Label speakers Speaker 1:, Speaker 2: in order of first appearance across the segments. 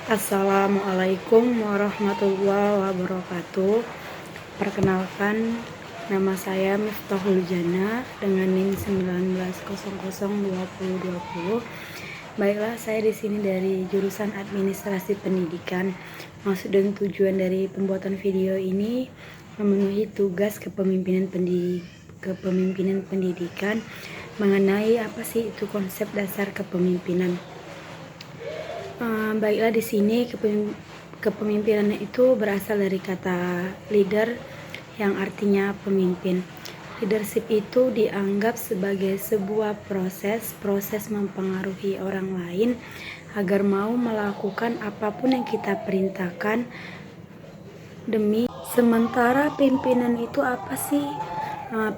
Speaker 1: Assalamualaikum warahmatullahi wabarakatuh. Perkenalkan, nama saya Miftahul Jannah dengan NIM 19002020. Baiklah, saya di sini dari jurusan Administrasi Pendidikan. Maksud dan tujuan dari pembuatan video ini memenuhi tugas kepemimpinan pendidikan mengenai apa sih itu konsep dasar kepemimpinan. Baiklah, di sini kepemimpinan itu berasal dari kata leader yang artinya pemimpin. Leadership itu dianggap sebagai sebuah proses mempengaruhi orang lain agar mau melakukan apapun yang kita perintahkan. Sementara pimpinan itu apa sih?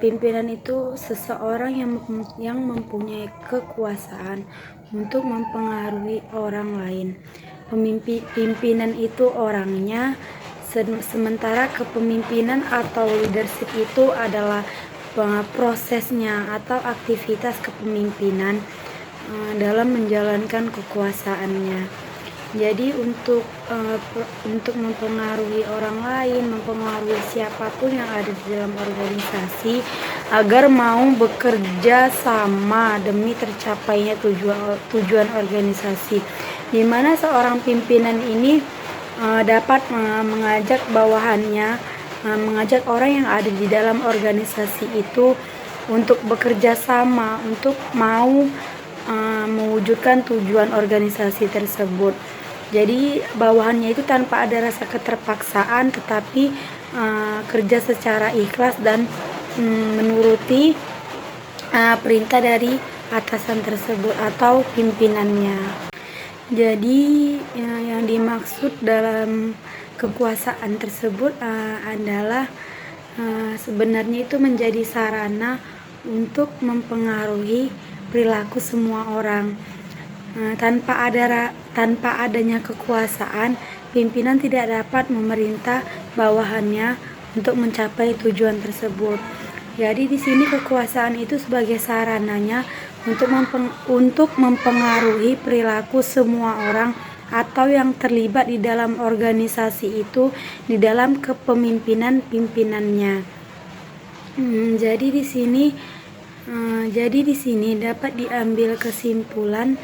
Speaker 1: Pimpinan itu seseorang yang mempunyai kekuasaan untuk mempengaruhi orang lain. Pimpinan itu orangnya, sementara kepemimpinan atau leadership itu adalah prosesnya atau aktivitas kepemimpinan dalam menjalankan kekuasaannya. Jadi untuk mempengaruhi orang lain, mempengaruhi siapapun yang ada di dalam organisasi agar mau bekerja sama demi tercapainya tujuan organisasi, di mana seorang pimpinan ini dapat mengajak bawahannya, mengajak orang yang ada di dalam organisasi itu untuk bekerja sama, untuk mau mewujudkan tujuan organisasi tersebut. Jadi bawahannya itu tanpa ada rasa keterpaksaan, tetapi kerja secara ikhlas dan menuruti perintah dari atasan tersebut atau pimpinannya. Jadi yang dimaksud dalam kekuasaan tersebut adalah sebenarnya itu menjadi sarana untuk mempengaruhi perilaku semua orang. Tanpa adanya kekuasaan, pimpinan tidak dapat memerintah bawahannya untuk mencapai tujuan tersebut. Jadi di sini kekuasaan itu sebagai sarananya untuk mempengaruhi perilaku semua orang atau yang terlibat di dalam organisasi itu di dalam kepemimpinan pimpinannya. Jadi di sini dapat diambil kesimpulan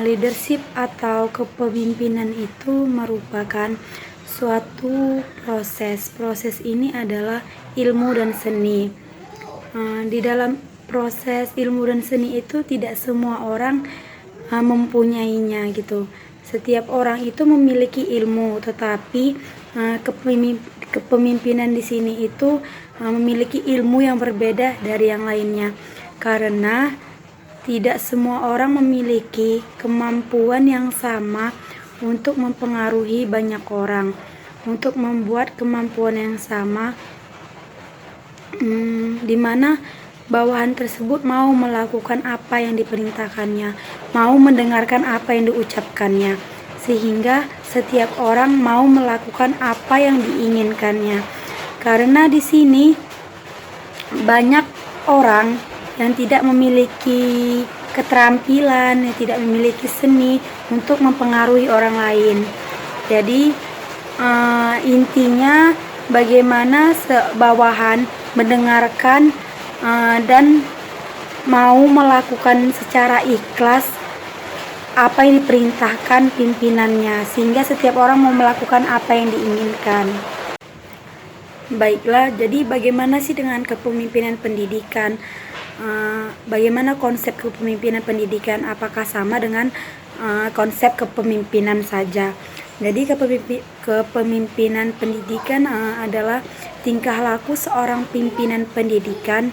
Speaker 1: leadership atau kepemimpinan itu merupakan suatu proses. Proses ini adalah ilmu dan seni. Di dalam proses ilmu dan seni itu tidak semua orang mempunyainya gitu. Setiap orang itu memiliki ilmu, tetapi kepemimpinan di sini itu memiliki ilmu yang berbeda dari yang lainnya, karena tidak semua orang memiliki kemampuan yang sama untuk mempengaruhi banyak orang. Untuk membuat kemampuan yang sama, di mana bawahan tersebut mau melakukan apa yang diperintahkannya, mau mendengarkan apa yang diucapkannya, sehingga setiap orang mau melakukan apa yang diinginkannya. Karena di sini banyak orang yang tidak memiliki keterampilan, yang tidak memiliki seni untuk mempengaruhi orang lain. Jadi intinya bagaimana bawahan mendengarkan dan mau melakukan secara ikhlas apa yang diperintahkan pimpinannya, sehingga setiap orang mau melakukan apa yang diinginkan. Baiklah, jadi bagaimana sih dengan kepemimpinan pendidikan? Bagaimana konsep kepemimpinan pendidikan? Apakah sama dengan konsep kepemimpinan saja? Jadi kepemimpinan pendidikan adalah tingkah laku seorang pimpinan pendidikan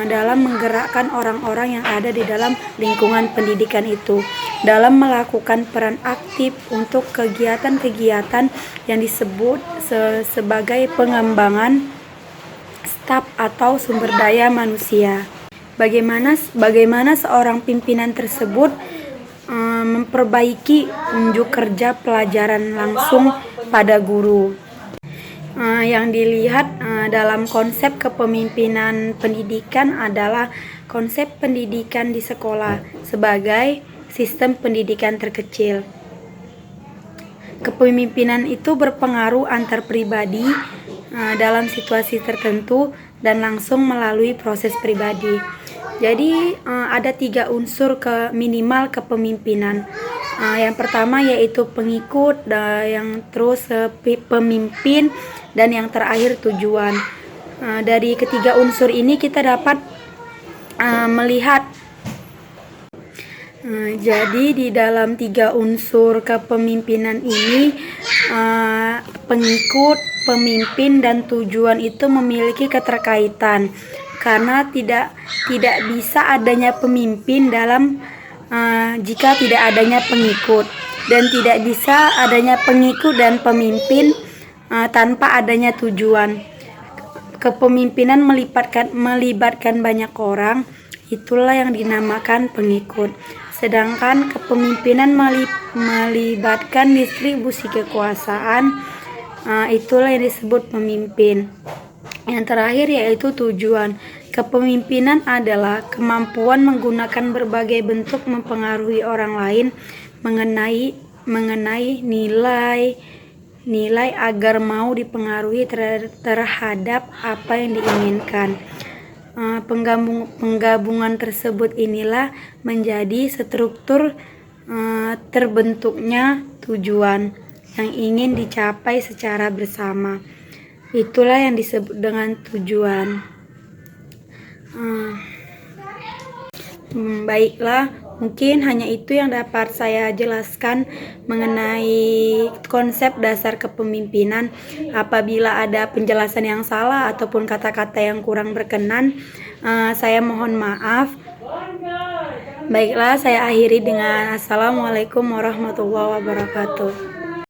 Speaker 1: dalam menggerakkan orang-orang yang ada di dalam lingkungan pendidikan itu dalam melakukan peran aktif untuk kegiatan-kegiatan yang disebut sebagai pengembangan staf atau sumber daya manusia. Bagaimana seorang pimpinan tersebut memperbaiki unjuk kerja pelajaran langsung pada guru. Yang dilihat dalam konsep kepemimpinan pendidikan adalah konsep pendidikan di sekolah sebagai sistem pendidikan terkecil. Kepemimpinan itu berpengaruh antar pribadi dalam situasi tertentu dan langsung melalui proses pribadi. Jadi ada 3 unsur minimal kepemimpinan. Yang pertama yaitu pengikut, yang terus pemimpin, dan yang terakhir tujuan. Dari ketiga unsur ini kita dapat melihat. Jadi di dalam 3 unsur kepemimpinan ini, pengikut, pemimpin, dan tujuan itu memiliki keterkaitan, karena tidak bisa adanya pemimpin jika tidak adanya pengikut, dan tidak bisa adanya pengikut dan pemimpin tanpa adanya tujuan. Kepemimpinan melibatkan banyak orang, itulah yang dinamakan pengikut. Sedangkan kepemimpinan melibatkan distribusi kekuasaan, itulah yang disebut pemimpin. Yang terakhir yaitu tujuan. Kepemimpinan adalah kemampuan menggunakan berbagai bentuk mempengaruhi orang lain mengenai nilai agar mau dipengaruhi terhadap apa yang diinginkan. Penggabungan tersebut inilah menjadi struktur terbentuknya tujuan yang ingin dicapai secara bersama. Itulah yang disebut dengan tujuan. Baiklah, mungkin hanya itu yang dapat saya jelaskan mengenai konsep dasar kepemimpinan. Apabila ada penjelasan yang salah ataupun kata-kata yang kurang berkenan, saya mohon maaf. Baiklah, saya akhiri dengan Assalamualaikum warahmatullahi wabarakatuh.